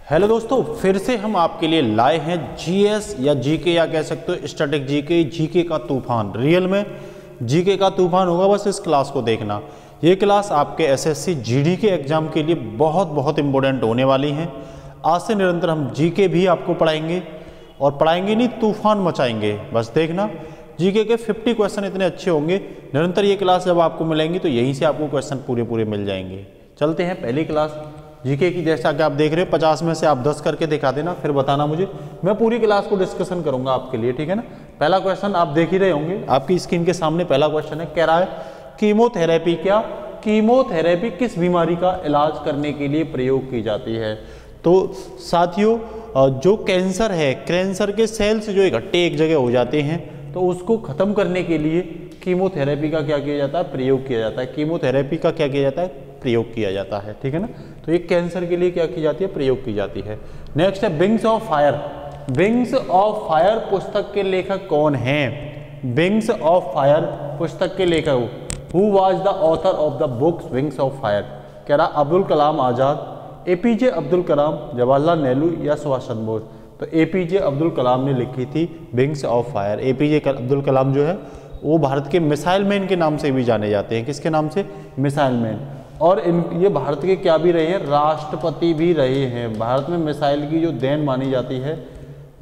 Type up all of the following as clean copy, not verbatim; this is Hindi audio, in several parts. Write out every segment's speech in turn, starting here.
हेलो दोस्तों, फिर से हम आपके लिए लाए हैं जीएस या जीके या कह सकते हो स्टैटिक जीके का तूफान। रियल में जीके का तूफान होगा, बस इस क्लास को देखना। ये क्लास आपके एसएससी जीडी के एग्जाम के लिए बहुत इंपॉर्टेंट होने वाली हैं। आज से निरंतर हम जीके भी आपको पढ़ाएंगे और पढ़ाएंगे नहीं, तूफान मचाएंगे। बस देखना, जीके के 50 क्वेश्चन इतने अच्छे होंगे। निरंतर ये क्लास जब आपको मिलेंगी तो यहीं से आपको क्वेश्चन पूरे मिल जाएंगे। चलते हैं पहली क्लास जीके की। जैसा कि आप देख रहे हो 50 में से आप 10 करके दिखा देना, फिर बताना मुझे। मैं पूरी क्लास को डिस्कशन करूंगा आपके लिए, ठीक है ना। पहला क्वेश्चन आप देख ही रहे होंगे, आपकी स्क्रीन के सामने पहला क्वेश्चन है। कह रहा है कीमोथेरेपी कीमोथेरेपी किस बीमारी का इलाज करने के लिए प्रयोग की जाती है। तो साथियों, जो कैंसर है, कैंसर के सेल्स जो इकट्ठे एक जगह हो जाते हैं, तो उसको खत्म करने के लिए कीमोथेरेपी का क्या किया जाता है, प्रयोग किया जाता है। कीमोथेरेपी का क्या किया जाता है, प्रयोग किया जाता है, ठीक है ना। तो ये कैंसर के लिए क्या की जाती है, प्रयोग की जाती है। नेक्स्ट है wings of fire. Wings of fire पुस्तक के लेखक कौन हैं। विंग्स ऑफ फायर पुस्तक के लेखक, who was the author of the books wings of fire. कह रहा अब्दुल कलाम आजाद, एपीजे अब्दुल कलाम, जवाहरलाल नेहरू या सुभाष चंद्र बोस। तो एपीजे अब्दुल कलाम ने लिखी थी wings of fire. APJ Abdul Kalam जो है वो भारत के मिसाइल मैन के नाम से भी जाने जाते हैं। किसके नाम से, मिसाइल मैन। और ये भारत के क्या भी रहे हैं, राष्ट्रपति भी रहे हैं। भारत में मिसाइल की जो देन मानी जाती है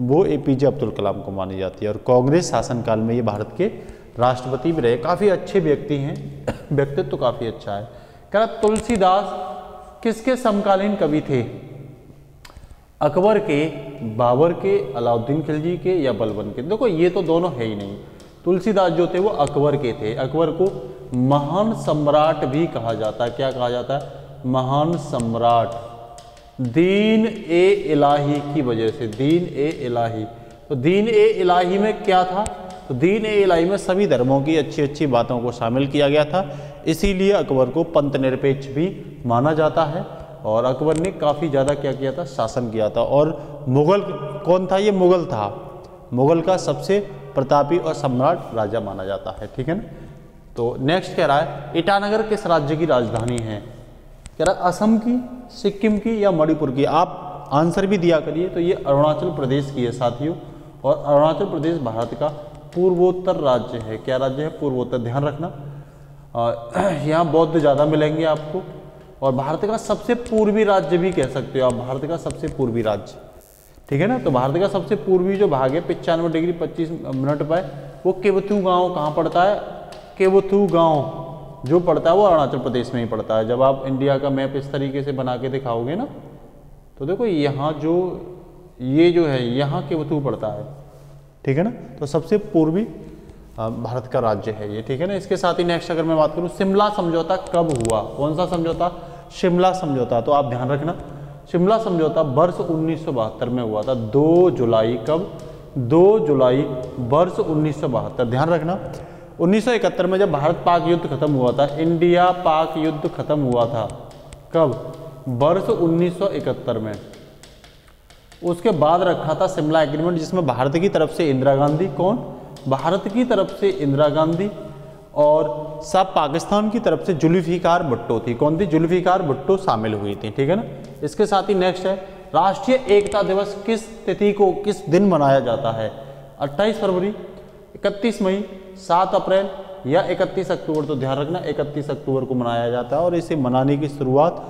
वो एपीजे अब्दुल कलाम को मानी जाती है। और कांग्रेस शासनकाल में ये भारत के राष्ट्रपति भी रहे। काफ़ी अच्छे व्यक्ति हैं, व्यक्तित्व तो काफ़ी अच्छा है। कह रहा तुलसीदास किसके समकालीन कवि थे। अकबर के, बाबर के, अलाउद्दीन खिलजी के या बलबन के। देखो ये तो दोनों है ही नहीं। तुलसीदास जो थे वो अकबर के थे। अकबर को महान सम्राट भी कहा जाता है। क्या कहा जाता है, महान सम्राट। दीन ए इलाही की वजह से, दीन ए इलाही। तो दीन ए इलाही में क्या था, तो दीन ए इलाही में सभी धर्मों की अच्छी बातों को शामिल किया गया था। इसीलिए अकबर को पंथ निरपेक्ष भी माना जाता है। और अकबर ने काफ़ी ज़्यादा क्या किया था, शासन किया था। और मुगल कौन था, ये मुगल था। मुगल का सबसे प्रतापी और सम्राट राजा माना जाता है, ठीक है ना। तो नेक्स्ट कह रहा है ईटानगर किस राज्य की राजधानी है। कह रहा है असम की, सिक्किम की या मणिपुर की। आप आंसर भी दिया करिए। तो ये अरुणाचल प्रदेश की है साथियों। और अरुणाचल प्रदेश भारत का पूर्वोत्तर राज्य है। क्या राज्य है, पूर्वोत्तर, ध्यान रखना। यहाँ बौद्ध ज़्यादा मिलेंगे आपको। और भारत का सबसे पूर्वी राज्य भी कह सकते हो आप, भारत का सबसे पूर्वी राज्य, ठीक है ना। तो भारत का सबसे पूर्वी जो भाग है 95 डिग्री 25 मिनट पर, वो केवथू गांव कहाँ पड़ता है, केवथू गांव जो पड़ता है वो अरुणाचल प्रदेश में ही पड़ता है। जब आप इंडिया का मैप इस तरीके से बना के दिखाओगे ना, तो देखो यहाँ जो ये जो है यहाँ केवथू पड़ता है, ठीक है ना। तो सबसे पूर्वी भारत का राज्य है ये, ठीक है ना। इसके साथ ही नेक्स्ट अगर मैं बात करूँ, शिमला समझौता कब हुआ। कौन सा समझौता, शिमला समझौता। तो आप ध्यान रखना, शिमला समझौता वर्ष 1972 में हुआ था। 2 जुलाई, कब, 2 जुलाई वर्ष 1972। ध्यान रखना 1971 में जब भारत पाक युद्ध खत्म हुआ था, इंडिया पाक युद्ध खत्म हुआ था, कब, वर्ष 1971 में। उसके बाद रखा था शिमला एग्रीमेंट, जिसमें भारत की तरफ से इंदिरा गांधी, कौन, भारत की तरफ से इंदिरा गांधी, और सब पाकिस्तान की तरफ से जुल्फिकार भुट्टो थी। कौन थी, जुल्फिकार भुट्टो शामिल हुई थी, ठीक है ना। इसके साथ ही नेक्स्ट है राष्ट्रीय एकता दिवस किस तिथि को, किस दिन मनाया जाता है। 28 फरवरी, 31 मई, 7 अप्रैल या 31 अक्टूबर। तो ध्यान रखना 31 अक्टूबर को मनाया जाता है। और इसे मनाने की शुरुआत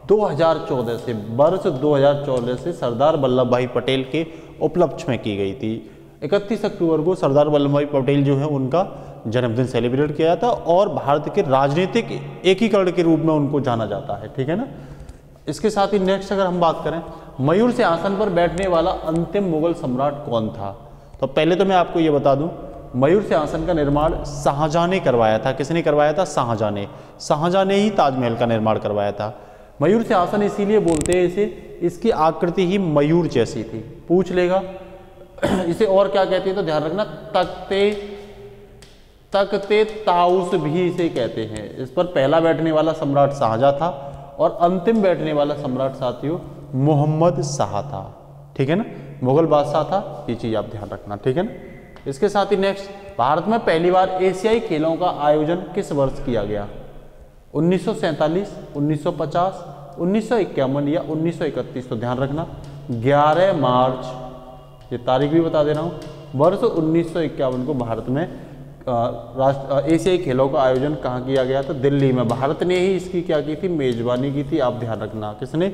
2014 से, वर्ष 2014 से सरदार वल्लभ भाई पटेल के उपलक्ष्य में की गई थी। 31 अक्टूबर को सरदार वल्लभ भाई पटेल जो है उनका जन्मदिन सेलिब्रेट किया जाता है। और भारत के राजनीतिक एकीकरण के रूप में उनको जाना जाता है, ठीक है ना। इसके साथ ही नेक्स्ट अगर हम बात करें, मयूर सिंहासन पर बैठने वाला अंतिम मुगल सम्राट कौन था। तो पहले तो मैं आपको ये बता दूं, मयूर सिंहासन का निर्माण शाहजहां ने करवाया था। किसने करवाया था, शाहजहां ने। शाहजहां ने ही ताजमहल का निर्माण करवाया था। मयूर सिंहासन इसीलिए बोलते हैं इसे, इसकी आकृति ही मयूर जैसी थी। पूछ लेगा इसे और क्या कहते हैं, तो ध्यान रखना तख्ते ताउस भी इसे कहते हैं। इस पर पहला बैठने वाला सम्राट शाहजहां था और अंतिम बैठने वाला सम्राट साथियों मोहम्मद शाह था, ठीक है ना। मुगल बादशाह था, ये चीज आप ध्यान रखना, ठीक है ना। इसके साथ ही नेक्स्ट, भारत में पहली बार एशियाई खेलों का आयोजन किस वर्ष किया गया। 1947, 1950, 1951 या 1931, तो ध्यान रखना 11 मार्च, ये तारीख भी बता दे रहा हूँ, वर्ष 1951 को भारत में एशियाई खेलों का आयोजन कहाँ किया गया था? दिल्ली में। भारत ने ही इसकी क्या की थी? मेजबानी की थी। आप ध्यान रखना, किसने?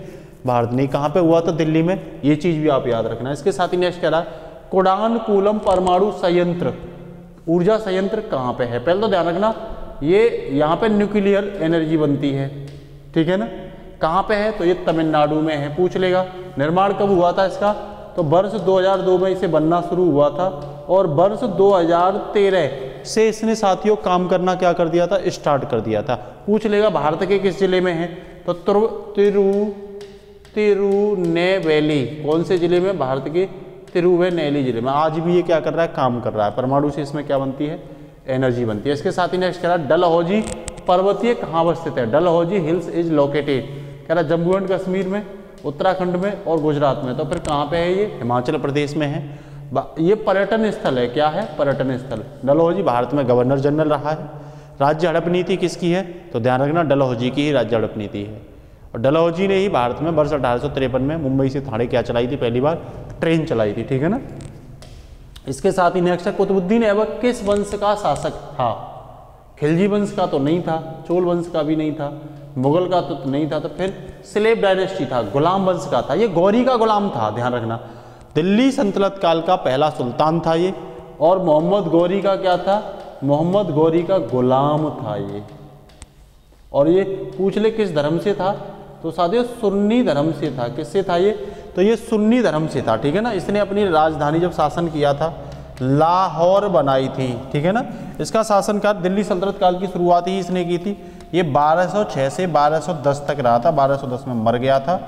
भारत ने। कहाँ पे हुआ था? दिल्ली में। ये चीज भी आप याद रखना। इसके साथ ही नेक्स्ट कह रहा है कुडानकुलम परमाणु संयंत्र, ऊर्जा संयंत्र कहाँ पे है? पहले तो ध्यान रखना, ये यहाँ पे न्यूक्लियर एनर्जी बनती है, ठीक है ना। कहाँ पे है? तो ये तमिलनाडु में है। पूछ लेगा निर्माण कब हुआ था इसका? तो वर्ष 2002 में इसे बनना शुरू हुआ था और वर्ष 2013 से इसने साथियों काम करना क्या कर दिया था? स्टार्ट कर दिया था। पूछ लेगा भारत के किस जिले में है? तो तिरुनेवेली, कौन से जिले में? भारत के तिरुनेवेली जिले में। आज भी ये क्या कर रहा है? काम कर रहा है। परमाणु से इसमें क्या बनती है? एनर्जी बनती है। इसके साथ ही नेक्स्ट कह रहा है डलहौजी पर्वतीय कहाँ अवस्थित है? डलहौजी हिल्स इज लोकेटेड, कह रहा है जम्मू एंड कश्मीर में, उत्तराखंड में और गुजरात में। तो फिर कहाँ पे है ये? हिमाचल प्रदेश में है। ये पर्यटन स्थल है। क्या है? पर्यटन स्थल। डलहौजी भारत में गवर्नर जनरल रहा है। राज्य हड़प नीति किसकी है? तो ध्यान रखना डलहौजी की ही राज्य हड़प नीति है। और डलहौजी ने ही भारत में वर्ष 1853 में मुंबई से ठाणे क्या चलाई थी? पहली बार ट्रेन चलाई थी, ठीक है ना। इसके साथ ही नेक्स्ट है कुतुबुद्दीन ऐबक किस वंश का शासक था? खिलजी वंश का तो नहीं था, चोल वंश का भी नहीं था, मुगल का तो नहीं था, तो फिर स्लेव डायनेस्टी था, गुलाम वंश का था। ये गौरी का गुलाम था, ध्यान रखना। दिल्ली सल्तनत काल का पहला सुल्तान था ये। और मोहम्मद गौरी का क्या था? मोहम्मद गौरी का गुलाम था ये। और ये पूछ ले किस धर्म से था? तो साथियों सुन्नी धर्म से था। किससे था ये? तो ये सुन्नी धर्म से था, ठीक है ना। इसने अपनी राजधानी जब शासन किया था लाहौर बनाई थी, ठीक है ना। इसका शासनकाल दिल्ली सल्तनत काल की शुरुआत ही इसने की थी। ये 1206 से 1210 तक रहा था, 1210 में मर गया था।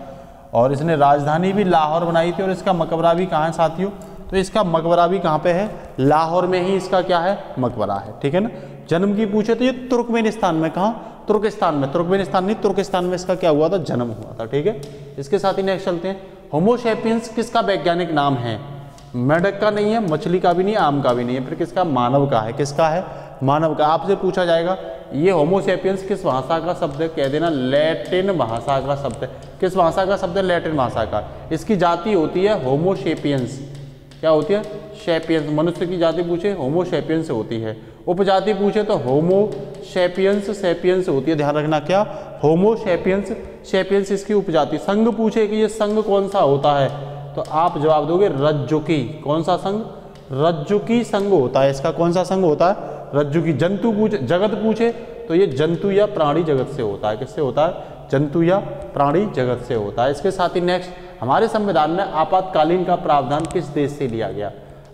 और इसने राजधानी भी लाहौर बनाई थी। और इसका मकबरा भी कहाँ है साथियों? तो इसका मकबरा भी कहाँ पे है? लाहौर में ही इसका क्या है? मकबरा है, ठीक है ना। जन्म की पूछे तो ये तुर्कमेनिस्तान में। कहाँ? तुर्किस्तान में। तुर्कमेनिस्तान नहीं, तुर्किस्तान में इसका क्या हुआ था? जन्म हुआ था, ठीक है। इसके साथ ही नेक्स्ट चलते हैं। होमो सैपियंस किसका वैज्ञानिक नाम है? मेढक का नहीं है, मछली का भी नहीं, आम का भी नहीं है, फिर किसका? मानव का है। किसका है? मानव का। आपसे पूछा जाएगा ये होमो सैपियंस किस भाषा का शब्द है? कह देना लैटिन भाषा का शब्द है। किस भाषा का शब्द है? लैटिन भाषा का। इसकी जाति होती है होमो सैपियंस। क्या होती है? सैपियंस। मनुष्य की जाति पूछे होमो सैपियंस से होती है। उपजाति पूछे तो होमो सैपियंस सैपियंस होती है। ध्यान रखना क्या? होमो सैपियंस सैपियंस इसकी उपजाति। संघ पूछे कि ये संघ कौन सा होता है? तो आप जवाब दोगे रज्जुकी। कौन सा संघ? रज्जुकी संघ होता है इसका। कौन सा संघ होता है? रज्जुकी। जंतु पूछे, जगत पूछे तो ये जंतु या प्राणी जगत से होता है। किससे होता है? जंतु या प्राणी जगत से होता है। इसके साथ ही नेक्स्ट, हमारे संविधान में आपातकालीन का प्रावधान किस देश से लिया गया?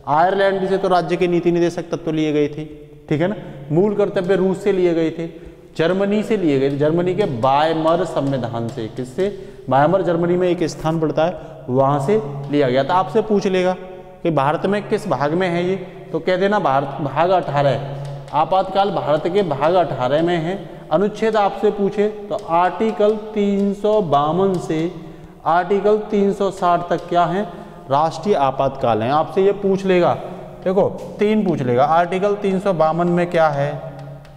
आयरलैंड से तो राज्य के नीति निदेशक तत्व लिए गए थे, ठीक है ना। मूल कर्तव्य रूस से लिए गए थे, जर्मनी से लिए गए थे, जर्मनी के वायमर संविधान से। किससे? वायमर जर्मनी में एक स्थान पड़ता है, वहां से लिया गया था। आपसे पूछ लेगा कि भारत में किस भाग में है ये? तो कह देना भारत भाग 18। आपातकाल भारत के भाग 18 में है। अनुच्छेद आपसे पूछे तो आर्टिकल 352 से आर्टिकल 360 तक क्या है? राष्ट्रीय आपातकाल है। आपसे ये पूछ लेगा, देखो 3 पूछ लेगा। आर्टिकल 352 में क्या है?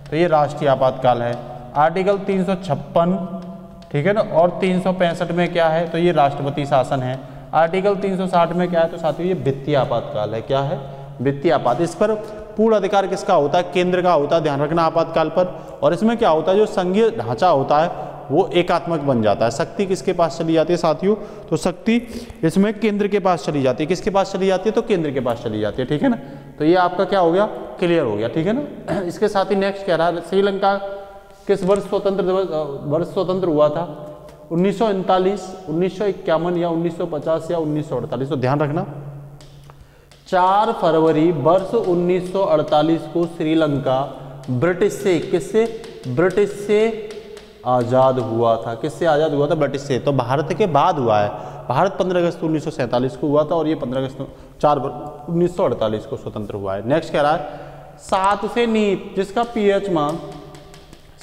तो ये राष्ट्रीय आपातकाल है। आर्टिकल 356, ठीक है ना, और 365 में क्या है? तो ये राष्ट्रपति शासन है। आर्टिकल 360 में क्या है? तो साथियों ये वित्तीय आपातकाल है। क्या है? वित्तीय आपात। इस पर पूर्ण अधिकार किसका होता है? केंद्र का होता है, ध्यान रखना, आपातकाल पर। और इसमें क्या होता है? जो संघीय ढांचा होता है वो एकात्मक बन जाता है। शक्ति किसके पास चली जाती है साथियों? तो शक्ति इसमें केंद्र के पास चली जाती है। किसके पास चली जाती है? तो केंद्र के पास चली जाती है, ठीक है ना। तो ये आपका क्या हो गया? क्लियर हो गया, ठीक है ना। इसके साथ ही नेक्स्ट कह रहा है श्रीलंका किस वर्ष स्वतंत्र हुआ था? 1939, 1951 या 1950 या 1948। तो ध्यान रखना 4 फरवरी वर्ष 1948 को श्रीलंका ब्रिटिश से, किससे? ब्रिटिश से आज़ाद हुआ था। किससे आज़ाद हुआ था? ब्रिटिश से। तो भारत के बाद हुआ है। भारत 15 अगस्त 1947 को हुआ था और ये 4 1948 को स्वतंत्र हुआ है। नेक्स्ट कह रहा है 7 से नीचे जिसका पीएच मान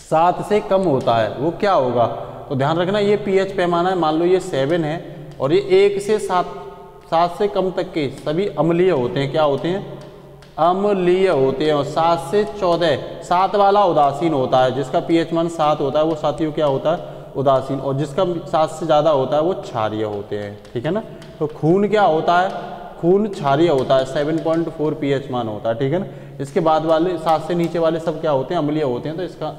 7 से कम होता है वो क्या होगा? तो ध्यान रखना ये पीएच पैमाना है। मान लो ये 7 है और ये 1 से 7 से कम तक के सभी अम्लीय होते हैं। क्या होते हैं? अम्लीय होते हैं। और 7 से 14 7 वाला उदासीन होता है। जिसका पीएच मान 7 होता है वो साथियों क्या होता है? उदासीन, और जिसका 7 से ज़्यादा होता है वो क्षारीय होते हैं, ठीक है ना। तो खून क्या होता है, खून क्षारीय होता है, 7.4 pH मान होता है, ठीक है ना। इसके बाद वाले 7 से नीचे वाले सब क्या होते हैं, अम्लीय होते हैं, तो इसका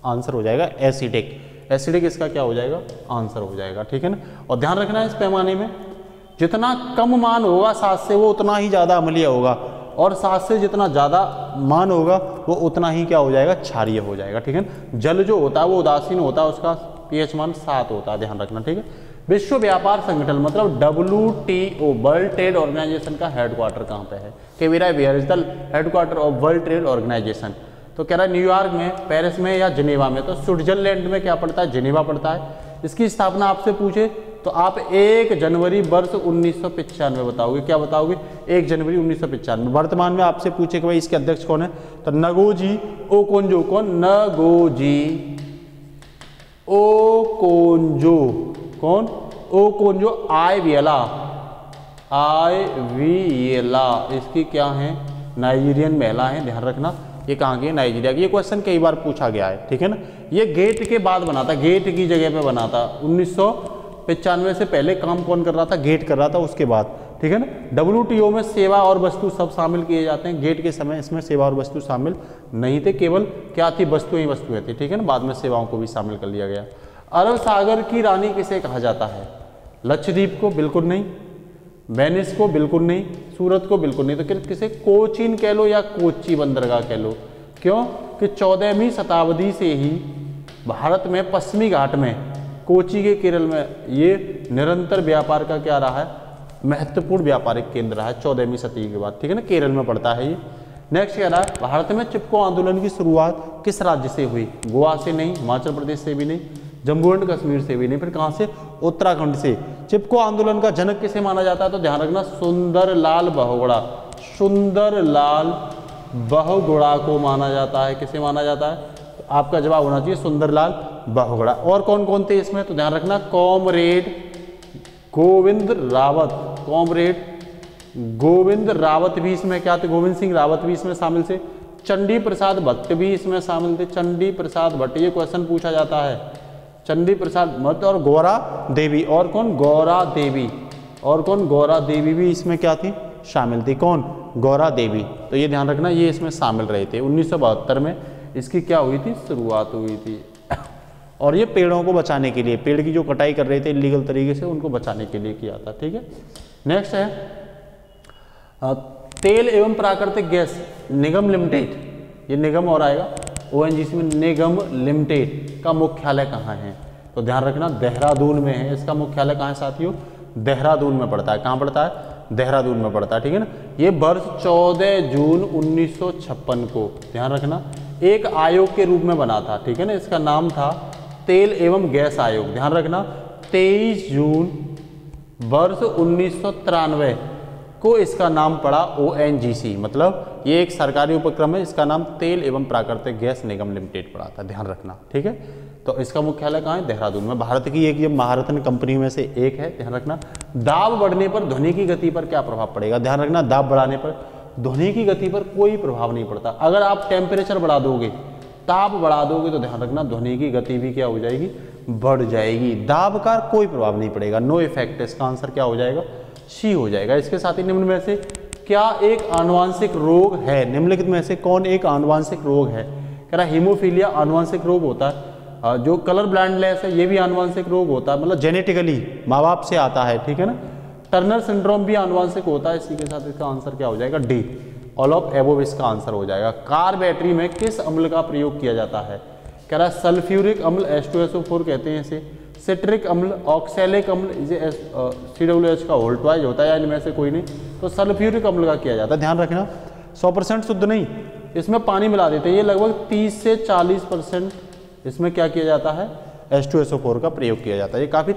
आंसर हो जाएगा एसिडिक। एसिडिक इसका क्या हो जाएगा, आंसर हो जाएगा, ठीक है ना। और ध्यान रखना है इस पैमाने में जितना कम मान होगा 7 से वो उतना ही ज़्यादा अम्लीय होगा, और 7 से जितना ज़्यादा मान होगा वो उतना ही क्या हो जाएगा, क्षारीय हो जाएगा, ठीक है ना। जल जो होता है वो उदासीन होता है, उसका pH मान 7 होता है, ध्यान रखना, ठीक है। विश्व व्यापार संगठन मतलब WTO वर्ल्ड ट्रेड ऑर्गेनाइजेशन का हेडक्वार्टर कहाँ पे है, where is the headquarter of world trade organisation. तो कह रहा है न्यूयॉर्क में, पेरिस में या जिनेवा में। तो स्विट्जरलैंड में क्या पड़ता है, जिनेवा पड़ता है। इसकी स्थापना आपसे पूछे तो आप 1 जनवरी वर्ष 1995 बताओगे, क्या बताओगे, 1 जनवरी 1995। वर्तमान में आपसे पूछे कि भाई इसके अध्यक्ष कौन है, तो नगोजी ओकोंजो, कौन, नगोजी ओकोंजो, कौन, ओकोंजो आइवियला, इसकी क्या है, नाइजीरियन महिला है, ध्यान रखना। ये कहाँ की है, नाइजीरिया की। ये क्वेश्चन कई बार पूछा गया है, ठीक है ना। ये गेट के बाद बना था, गेट की जगह पे बना था। 1995 से पहले काम कौन कर रहा था, गेट कर रहा था, उसके बाद, ठीक है ना। WTO में सेवा और वस्तु सब शामिल किए जाते हैं। गेट के समय इसमें सेवा और वस्तु शामिल नहीं थे, केवल क्या थी, वस्तुएं ही वस्तुएं थी, ठीक है ना। बाद में सेवाओं को भी शामिल कर लिया गया। अरब सागर की रानी किसे कहा जाता है, लक्षद्वीप को बिल्कुल नहीं, वेनिस को बिल्कुल नहीं, सूरत को बिल्कुल नहीं, तो किसे, कोचीन कह लो या कोच्चि बंदरगाह कह लो। क्यों कि 14वीं शताब्दी से ही भारत में पश्चिमी घाट में कोच्चि के केरल में ये निरंतर व्यापार का क्या रहा है, महत्वपूर्ण व्यापारिक केंद्र रहा है 14वीं शताब्दी के बाद, ठीक है ना। केरल में पड़ता है ये। नेक्स्ट कह रहा है भारत में चिपको आंदोलन की शुरुआत किस राज्य से हुई, गोवा से नहीं, हिमाचल प्रदेश से भी नहीं, जम्मू एंड कश्मीर से भी नहीं, फिर कहाँ से, उत्तराखंड से। चिपको आंदोलन का जनक किसे माना जाता है, तो ध्यान रखना सुंदरलाल बहुगुणा, सुंदरलाल बहुगुणा को माना जाता है। किसे माना जाता है, तो आपका जवाब होना चाहिए सुंदरलाल बहुगुणा। और कौन कौन थे इसमें, तो ध्यान रखना कॉमरेड गोविंद रावत, कॉमरेड गोविंद रावत भी इसमें क्या थे, गोविंद सिंह रावत भी इसमें शामिल थे। चंडी प्रसाद भट्ट भी इसमें शामिल थे, चंडी प्रसाद भट्ट, ये क्वेश्चन पूछा जाता है, चंडी प्रसाद भट्ट। और गौरा देवी, और कौन, गौरा देवी, और कौन, गौरा देवी भी इसमें क्या थी, शामिल थी, कौन, गौरा देवी। तो ये ध्यान रखना ये इसमें शामिल रहे थे। 1972 में इसकी क्या हुई थी, शुरुआत हुई थी। और ये पेड़ों को बचाने के लिए, पेड़ की जो कटाई कर रहे थे इलीगल तरीके से, उनको बचाने के लिए किया था, ठीक है। नेक्स्ट है तेल एवं प्राकृतिक गैस निगम लिमिटेड, ये निगम और आएगा, ONGC में निगम लिमिटेड का मुख्यालय कहाँ है, तो ध्यान रखना देहरादून में है। इसका मुख्यालय कहाँ है साथियों, देहरादून में पड़ता है। कहाँ पड़ता है, देहरादून में पड़ता है, ठीक है ना। ये वर्ष 14 जून 1956 को, ध्यान रखना, एक आयोग के रूप में बना था, ठीक है ना। इसका नाम था तेल एवं गैस आयोग। ध्यान रखना 23 जून वर्ष 1993 को इसका नाम पड़ा ONGC, मतलब ये एक सरकारी उपक्रम है, इसका नाम तेल एवं प्राकृतिक गैस निगम लिमिटेड पड़ा था, ध्यान रखना, ठीक है। तो इसका मुख्यालय कहाँ है, देहरादून में। भारत की एक ये महारत्न कंपनियों में से एक है, ध्यान रखना। दाब बढ़ने पर ध्वनि की गति पर क्या प्रभाव पड़ेगा, ध्यान रखना दाब बढ़ाने पर ध्वनि की गति पर कोई प्रभाव नहीं पड़ता। अगर आप टेम्परेचर बढ़ा दोगे, ताप बढ़ा दोगे, तो ध्यान रखना ध्वनि की गति भी क्या हो जाएगी, बढ़ जाएगी। दाब का कोई प्रभाव नहीं पड़ेगा, नो इफेक्ट। इसका आंसर क्या हो जाएगा, सी हो जाएगा। इसके साथ ही निम्न में से क्या एक आनुवांशिक रोग है, निम्नलिखित में से कौन एक आनुवांशिक रोग है, कह रहा हीमोफीलिया आनुवांशिक रोग होता है। जो कलर ब्लाइंडनेस है ये भी आनुवांशिक रोग होता है, मतलब जेनेटिकली माँ बाप से आता है, ठीक है ना। टर्नर सिंड्रोम भी आनुवांशिक होता है। इसी के साथ इसका आंसर क्या हो जाएगा, डी, ऑल ऑफ एबोव इसका आंसर हो जाएगा। कार बैटरी में किस अम्ल का प्रयोग किया जाता है, कह रहा है सल्फ्यूरिक अम्ल, H2SO4 कहते हैं इसे, सिट्रिक अम्ल, ऑक्सैलिक अम्ल, इसे CWH का होल्टवाइज होता है या इनमें से कोई नहीं, तो सल्फ्यूरिक अम्ल का किया जाता है। ध्यान रखना 100% शुद्ध नहीं, इसमें पानी मिला देते हैं। ये लगभग 30 से 40% इसमें क्या किया जाता है, H2SO4 का प्रयोग किया जाता है। ये काफी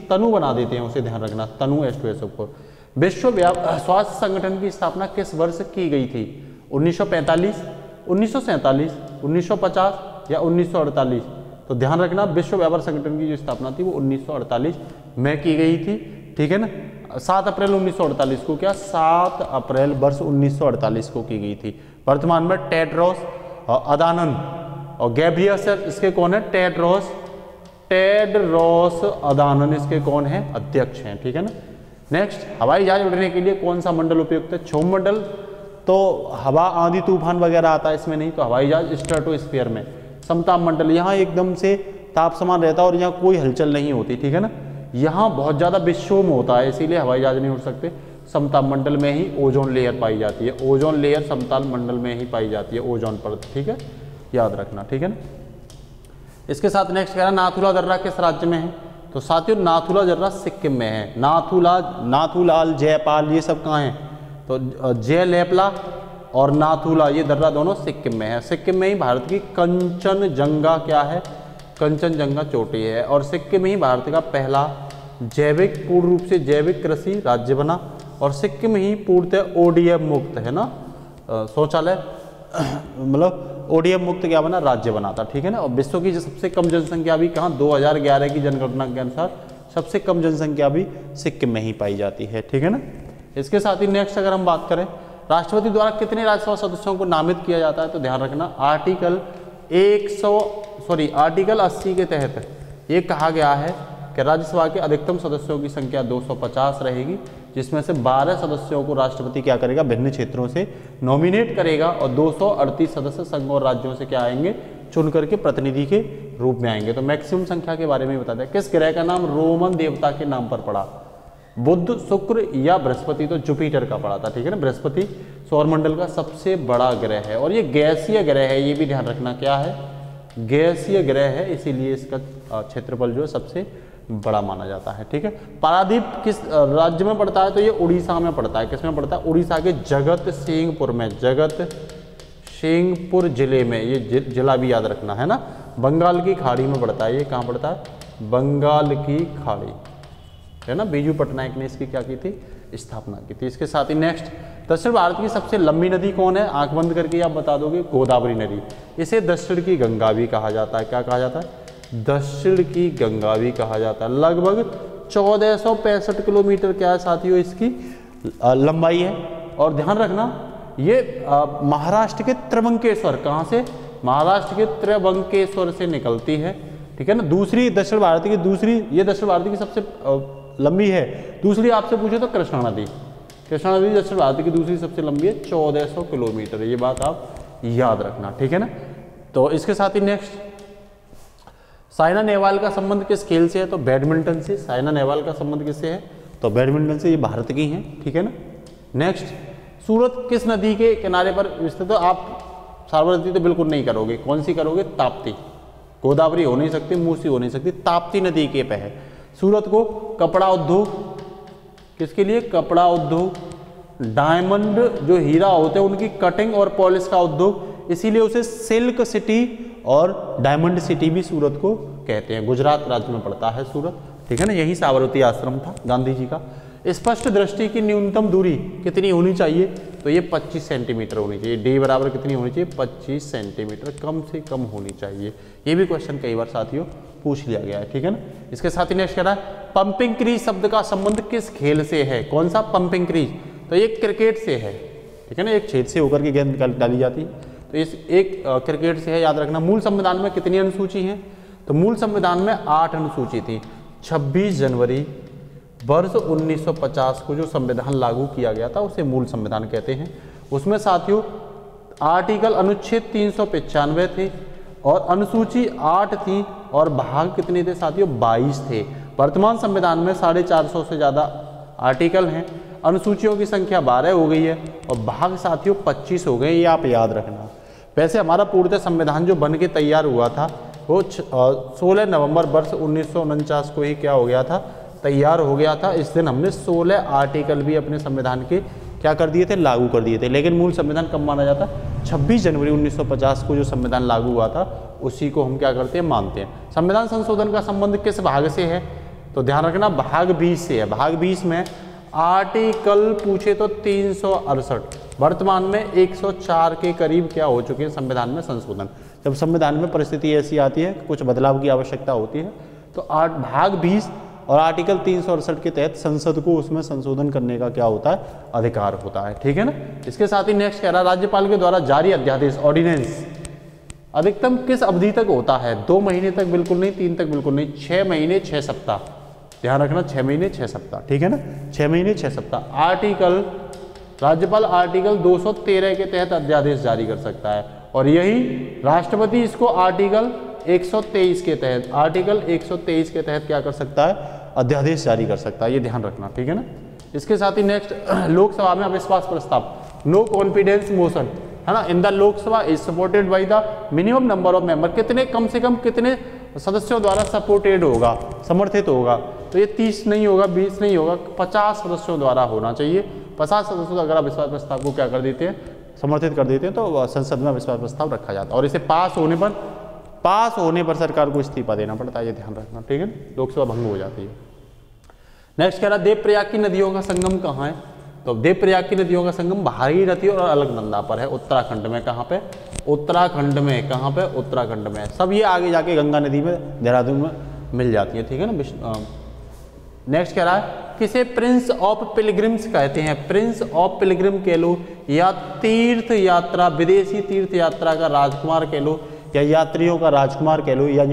तनु बना देते हैं उसे, ध्यान रखना तनु H2SO4। विश्व स्वास्थ्य संगठन की स्थापना किस वर्ष की गई थी, 1945, 1947, 1950 या 1948, तो ध्यान रखना विश्व व्यापार संगठन की जो स्थापना थी वो 1948 में की गई थी, ठीक है ना। 7 अप्रैल 1948 को, क्या 7 अप्रैल वर्ष 1948 को की गई थी। वर्तमान में टेड्रोस अदानन और गैब्रियस, इसके कौन है, टेड्रोस टेड्रोस अधानम इसके कौन है, अध्यक्ष हैं, ठीक है ना। नेक्स्ट, हवाई जहाज उड़ने के लिए कौन सा मंडल उपयुक्त है, क्षोभ मंडल। तो हवा, आंधी, तूफान वगैरह आता है इसमें नहीं, तो हवाई जहाज स्ट्रेटोस्फीयर में। समताप मंडल, यहाँ एकदम से ताप समान रहता है और यहाँ कोई हलचल नहीं होती, ठीक है ना। यहाँ बहुत ज़्यादा विक्षोभ होता है, इसीलिए हवाई जहाज नहीं उड़ सकते। समताप मंडल में ही ओजोन लेयर पाई जाती है, ओजोन लेयर समताप मंडल में ही पाई जाती है, ओजोन परत, ठीक है, याद रखना, ठीक है ना। इसके साथ नेक्स्ट कह रहा है नाथुला दर्रा किस राज्य में है, तो साथियों नाथुला दर्रा सिक्किम में है। नाथुलाल, जयपाल ये सब कहाँ हैं, तो जयलेपला और नाथुला ये दर्रा दोनों सिक्किम में है। सिक्किम में ही भारत की कंचनजंगा क्या है, कंचनजंगा चोटी है। और सिक्किम में ही भारत का पहला पूर्ण रूप से जैविक कृषि राज्य बना। और सिक्किम ही पूर्णतः ओडीएफ मुक्त है ना, शौचालय मतलब ओडीएफ मुक्त क्या बना, राज्य बना था, ठीक है ना। और विश्व की सबसे कम जनसंख्या भी कहाँ, 2011 की जनगणना के अनुसार सबसे कम जनसंख्या भी सिक्किम में ही पाई जाती है, ठीक है ना। इसके साथ ही नेक्स्ट अगर हम बात करें, राष्ट्रपति द्वारा कितने राज्यसभा सदस्यों को नामित किया जाता है, तो ध्यान रखना आर्टिकल 80 के तहत ये कहा गया है कि राज्यसभा के अधिकतम सदस्यों की संख्या 250 रहेगी, जिसमें से 12 सदस्यों को राष्ट्रपति क्या करेगा, भिन्न क्षेत्रों से नॉमिनेट करेगा और 238 सदस्य संघ और राज्यों से क्या आएंगे, चुन करके प्रतिनिधि के रूप में आएंगे। तो मैक्सिमम संख्या के बारे में बता दें। किस ग्रह का नाम रोमन देवता के नाम पर पड़ा, बुध, शुक्र या बृहस्पति, तो जुपिटर का पड़ा था, ठीक है ना। बृहस्पति सौरमंडल का सबसे बड़ा ग्रह है और ये गैसीय ग्रह है, ये भी ध्यान रखना, क्या है, गैसीय ग्रह है, इसीलिए इसका क्षेत्रफल जो है सबसे बड़ा माना जाता है, ठीक है। पारादीप किस राज्य में पड़ता है, तो ये उड़ीसा में पड़ता है। किस में पड़ता है, उड़ीसा के जगत सिंहपुर में, जगत सिंहपुर जिले में, ये जिला भी याद रखना है ना। बंगाल की खाड़ी में पड़ता है, ये कहाँ पड़ता है, बंगाल की खाड़ी, है ना। बीजू पटनायक ने इसकी क्या की थी, स्थापना की थी। इसके साथ ही नेक्स्ट, दक्षिण भारत की सबसे लंबी नदी कौन है, आंख बंद करके आप बता दोगे, गोदावरी नदी। इसे दक्षिण की गंगा भी कहा जाता है, क्या कहा जाता है, दक्षिण की गंगा भी कहा जाता है। लगभग 1465 किलोमीटर क्या है साथियों इसकी लंबाई है। और ध्यान रखना ये महाराष्ट्र के त्रयंबकेश्वर, कहाँ से, महाराष्ट्र के त्रयंबकेश्वर से निकलती है, ठीक है ना। दूसरी दक्षिण भारत की दूसरी, ये दक्षिण भारत की सबसे लंबी है। दूसरी आपसे पूछो तो कृष्णा नदी, कृष्णा नदी दक्षिण भारत की दूसरी सबसे लंबी है, 1400 किलोमीटर, ये बात आप याद रखना, ठीक है ना। तो इसके साथ ही नेक्स्ट, साइना नेहवाल का संबंध किस खेल से है, तो बैडमिंटन से। साइना नेहवाल का संबंध किससे है, तो बैडमिंटन से, ये भारत की हैं, ठीक है ना। नेक्स्ट, सूरत किस नदी के किनारे पर स्थित है, आप साबरमती तो बिल्कुल नहीं करोगे, कौन सी करोगे, ताप्ती। गोदावरी हो नहीं सकती, मूसी हो नहीं सकती, ताप्ती नदी के पे है। सूरत को कपड़ा उद्योग, किसके लिए, कपड़ा उद्योग, डायमंड जो हीरा होते हैं उनकी कटिंग और पॉलिश का उद्योग, इसीलिए उसे सिल्क सिटी और डायमंड सिटी भी सूरत को कहते हैं। गुजरात राज्य में पड़ता है सूरत, ठीक है ना। यही साबरमती आश्रम था गांधी जी का। स्पष्ट दृष्टि की न्यूनतम दूरी कितनी होनी चाहिए, तो ये 25 सेंटीमीटर होनी चाहिए। डी बराबर कितनी होनी चाहिए, 25 सेंटीमीटर कम से कम होनी चाहिए। ये भी क्वेश्चन कई बार साथियों पूछ लिया गया है, ठीक है ना। इसके साथ ही नेक्स्ट कह रहा है, पंपिंग क्रीज शब्द का संबंध किस खेल से है, कौन सा, पंपिंग क्रीज, तो ये क्रिकेट से है, ठीक है ना। एक छेद से होकर के गेंद डाली जाती है, तो इस एक क्रिकेट से है, याद रखना। मूल संविधान में कितनी अनुसूची हैं, तो मूल संविधान में 8 अनुसूची थी। 26 जनवरी वर्ष 1950 को जो संविधान लागू किया गया था उसे मूल संविधान कहते हैं। उसमें साथियों आर्टिकल अनुच्छेद 395 थे और अनुसूची 8 थी और भाग कितने थे साथियों, 22 थे। वर्तमान संविधान में 450 से ज़्यादा आर्टिकल हैं, अनुसूचियों की संख्या 12 हो गई है और भाग साथियों 25 हो गए, ये आप याद रखना। वैसे हमारा पूर्णतः संविधान जो बन के तैयार हुआ था वो 16 नवंबर वर्ष 1949 को ही क्या हो गया था, तैयार हो गया था। इस दिन हमने 16 आर्टिकल भी अपने संविधान के क्या कर दिए थे, लागू कर दिए थे। लेकिन मूल संविधान कब माना जाता, 26 जनवरी 1950 को जो संविधान लागू हुआ था उसी को हम क्या करते हैं, मानते हैं। संविधान संशोधन का संबंध किस भाग से है, तो ध्यान रखना भाग 20 से है। भाग 20 में आर्टिकल पूछे तो 368, वर्तमान में 104 के करीब क्या हो चुके हैं संविधान में संशोधन। जब संविधान में परिस्थिति ऐसी आती है कुछ बदलाव की आवश्यकता होती है तो भाग 20 और आर्टिकल 368 के तहत संसद को उसमें संशोधन करने का क्या होता है, अधिकार होता है, ठीक है ना। इसके साथ ही नेक्स्ट कह रहा है, राज्यपाल के द्वारा जारी अध्यादेश ऑर्डिनेंस अधिकतम किस अवधि तक होता है? 2 महीने तक बिल्कुल नहीं, 3 तक बिल्कुल नहीं, 6 महीने 6 सप्ताह। ध्यान रखना, 6 महीने 6 सप्ताह, ठीक है ना, 6 महीने 6 सप्ताह। आर्टिकल राज्यपाल आर्टिकल 213 के तहत अध्यादेश जारी कर सकता है, और यही राष्ट्रपति इसको आर्टिकल 123 के तहत, आर्टिकल 123 के तहत क्या कर सकता है? अध्यादेश जारी कर सकता है, ये ध्यान रखना, ठीक है ना। इसके साथ ही नेक्स्ट, लोकसभा में अविश्वास प्रस्ताव, नो कॉन्फिडेंस मोशन, है ना, in the Lok Sabha is supported by the minimum number of member, कितने, कम से कम कितने सदस्यों द्वारा सपोर्टेड होगा, समर्थित होगा? तो ये 30 नहीं होगा, 20 नहीं होगा, 50 सदस्यों द्वारा होना चाहिए। 50 सदस्यों अगर अविश्वास प्रस्ताव को क्या कर देते हैं? समर्थित कर देते हैं, तो संसद में अविश्वास प्रस्ताव रखा जाता है, और इसे पास होने पर सरकार को इस्तीफा देना पड़ता है, ये ध्यान रखना, ठीक है, लोकसभा भंग हो जाती है। नेक्स्ट कह रहा है देवप्रयाग की नदियों का संगम कहाँ है? तो देवप्रयाग की नदियों का संगम भागीरथी और अलकनंदा पर है, उत्तराखंड में। कहाँ पे? उत्तराखंड में। कहाँ पे? उत्तराखंड में। सब ये आगे जाके गंगा नदी में, देहरादून में मिल जाती है, ठीक है ना। नेक्स्ट कह रहा है किसे प्रिंस ऑफ पिलग्रिम्स कहते हैं? प्रिंस ऑफ पिलग्रिम कह लो, या तीर्थ यात्रा, विदेशी तीर्थ यात्रा का राजकुमार कह लो, या यात्रियों का राजकुमार कह लो, या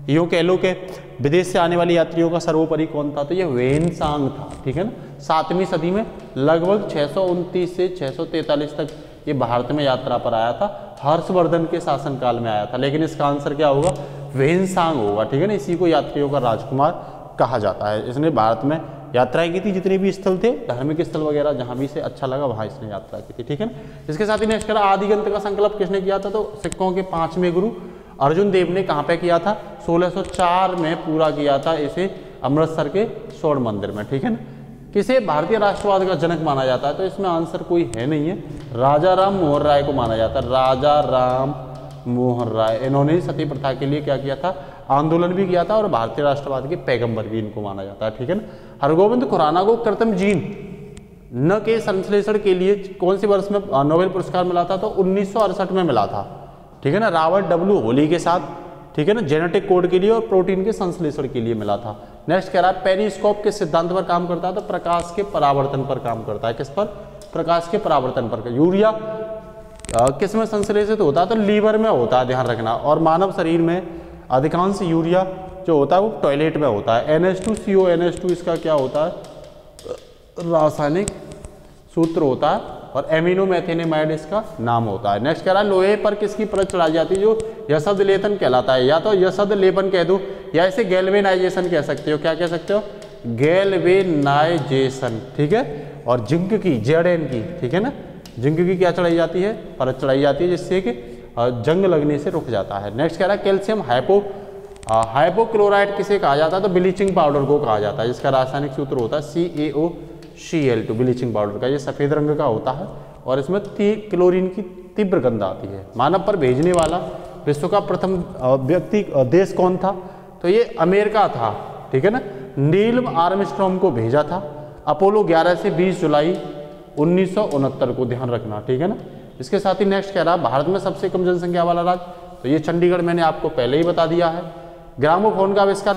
यूँ कह लो कि विदेश से आने वाले यात्रियों का सर्वोपरि कौन था? तो ये वेनसांग था, ठीक है ना। 7वीं सदी में लगभग 629 से 643 तक ये भारत में यात्रा पर आया था, हर्षवर्धन के शासनकाल में आया था, लेकिन इसका आंसर क्या होगा? वेनसांग होगा, ठीक है ना। इसी को यात्रियों का राजकुमार कहा जाता है। इसने भारत में यात्राएं की थी, जितने भी स्थल थे, धार्मिक स्थल वगैरह, जहाँ भी से अच्छा लगा वहाँ इसने यात्रा की थी, ठीक है ना। इसके साथ ही नेक्स्ट करा आदिगंत का संकल्प किसने किया था? तो सिखों के 5वें गुरु अर्जुन देव ने कहाँ पे किया था? 1604 में पूरा किया था इसे, अमृतसर के स्वर्ण मंदिर में, ठीक है ना। किसे भारतीय राष्ट्रवाद का जनक माना जाता है? तो इसमें आंसर कोई है नहीं है, राजा राम मोहन राय को माना जाता है, राजा राम मोहन राय। इन्होंने सती प्रथा के लिए क्या किया था? आंदोलन भी किया था, और भारतीय राष्ट्रवाद के पैगंबर भी इनको माना जाता है, ठीक है ना। हरगोविंद खुराना को कृत्रिम जीन न के संश्लेषण के लिए कौन सी वर्ष में नोबेल पुरस्कार मिला था? तो 1968 में मिला था, ठीक है ना, रॉबर्ट डब्ल्यू होली के साथ, ठीक है ना, जेनेटिक कोड के लिए और प्रोटीन के संश्लेषण के लिए मिला था। नेक्स्ट कह रहा है पेरिस्कोप किस सिद्धांत पर काम करता है? तो प्रकाश के परावर्तन पर काम करता है। किस पर? प्रकाश के परावर्तन पर। यूरिया किस में संश्लेषित होता है? तो लीवर में होता है, ध्यान रखना। और मानव शरीर में अधिकांश यूरिया जो होता है वो टॉयलेट में होता है। NH2CO NH2 इसका क्या होता है? रासायनिक सूत्र होता है, और एमिनो मैथेनेमाइड इसका नाम होता है। नेक्स्ट कह रहा है लोहे पर किसकी परत चढ़ाई जाती है? जो यशद लेपन कहलाता है, या तो यशद लेपन कह दो, या इसे गैल्वेनाइजेशन कह सकते हो। क्या कह सकते हो? गैल्वेनाइजेशन, ठीक है। और जिंक की, Zn की, ठीक है ना, जिंक की क्या चढ़ाई जाती है? परत चढ़ाई जाती है, जिससे कि जंग लगने से रुक जाता है। नेक्स्ट कह रहा है कैल्शियम हाइपोक्लोराइड किसे कहा जाता है? तो ब्लीचिंग पाउडर को कहा जाता है, जिसका रासायनिक सूत्र होता है CaOCl2, ब्लीचिंग पाउडर का। ये सफ़ेद रंग का होता है, और इसमें क्लोरीन की तीव्र गंध आती है। मानव पर भेजने वाला विश्व का प्रथम देश कौन था? तो ये अमेरिका था, ठीक है ना। नील आर्मस्ट्रॉन्ग को भेजा था अपोलो 11 से 20 जुलाई 1969 को, ध्यान रखना, ठीक है ना। इसके साथ ही नेक्स्ट कह रहा भारत में सबसे कम जनसंख्या वाला राज्य? तो ये चंडीगढ़, मैंने आपको पहले ही बता दिया है। ग्रामोफोन का आविष्कार